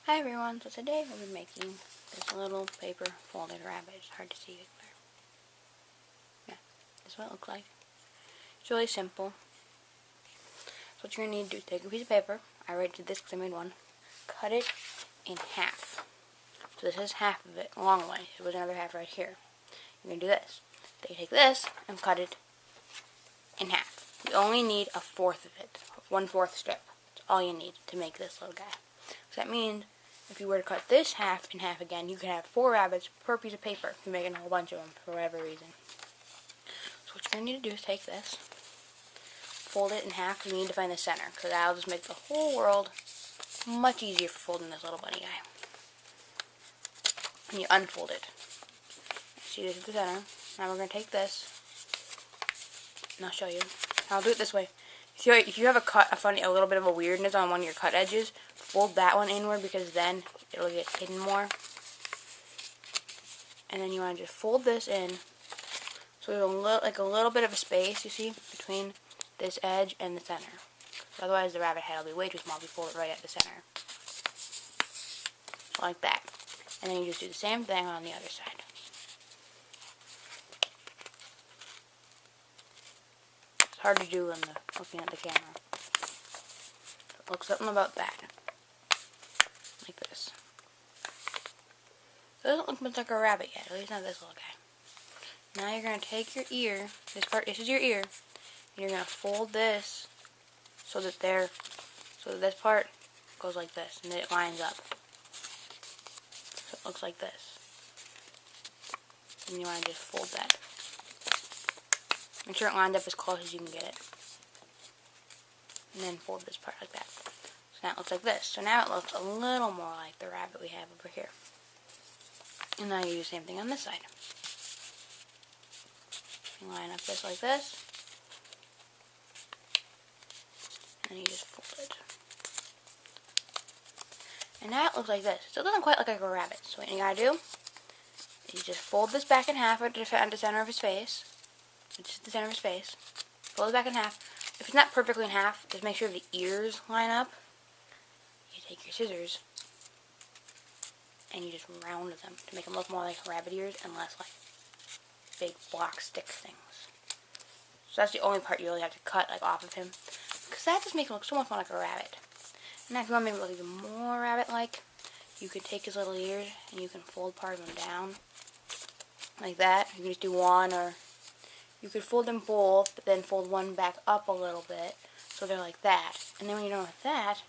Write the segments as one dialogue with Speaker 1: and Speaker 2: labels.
Speaker 1: Hi everyone, so today we'll be making this little paper folded rabbit. It's hard to see it there. Yeah, this is what it looks like. It's really simple. So what you're going to need to do is take a piece of paper. I already did this because I made one. Cut it in half. So this is half of it, a long way. There was another half right here. You're going to do this. Then you take this and cut it in half. You only need a fourth of it. 1/4 strip. That's all you need to make this little guy. So that means if you were to cut this half in half again, you could have 4 rabbits per piece of paper if you're making a whole bunch of them for whatever reason. So what you're going to need to do is take this, fold it in half, and you need to find the center, because that'll just make the whole world much easier for folding this little bunny guy. And you unfold it. See, this is the center. Now we're going to take this, and I'll show you. I'll do it this way. If you have a little bit of a weirdness on one of your cut edges, fold that one inward because then it'll get hidden more. And then you want to just fold this in, so there's a little bit of a space, you see, between this edge and the center. Otherwise the rabbit head will be way too small if you fold it right at the center. Like that. And then you just do the same thing on the other side. It's hard to do when looking at the camera. It looks something about that. Like this. It doesn't look much like a rabbit yet, at least not this little guy. Now you're going to take your ear, this is your ear, and you're going to fold this so that this part goes like this, and then it lines up. So it looks like this. And you want to just fold that. Make sure it lines up as close as you can get it. And then fold this part like that. So now it looks like this. So now it looks a little more like the rabbit we have over here. And now you do the same thing on this side. You line up this like this. And you just fold it. And now it looks like this. So it doesn't quite look like a rabbit. So what you gotta do is you just fold this back in half at the center of his face. Just the center of his face. Fold it back in half. If it's not perfectly in half, just make sure the ears line up. You take your scissors and you just round them to make them look more like rabbit ears and less like big block stick things. So that's the only part you really have to cut off of him, because that just makes him look so much more like a rabbit. And if you want to make it look even more rabbit-like, you could take his little ears and you can fold part of them down like that. You can just do one, or you could fold them both, but then fold one back up a little bit, so they're like that. And then when you're done with that,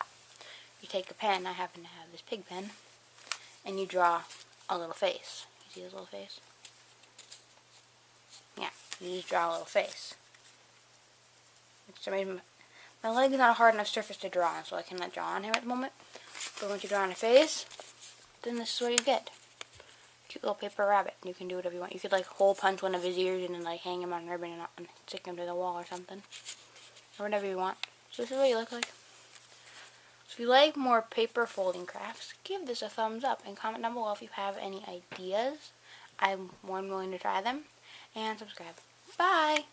Speaker 1: you take a pen, I happen to have this pig pen, and you draw a little face. You see this little face? Yeah, you just draw a little face. My leg is not a hard enough surface to draw on, so I cannot draw on him at the moment. But once you draw on a face, then this is what you get. Cute little paper rabbit. You can do whatever you want. You could hole punch one of his ears and then hang him on a ribbon and stick him to the wall or something. Or whatever you want. So this is what you look like. So if you like more paper folding crafts, give this a thumbs up and comment down below if you have any ideas. I'm more than willing to try them. And subscribe. Bye!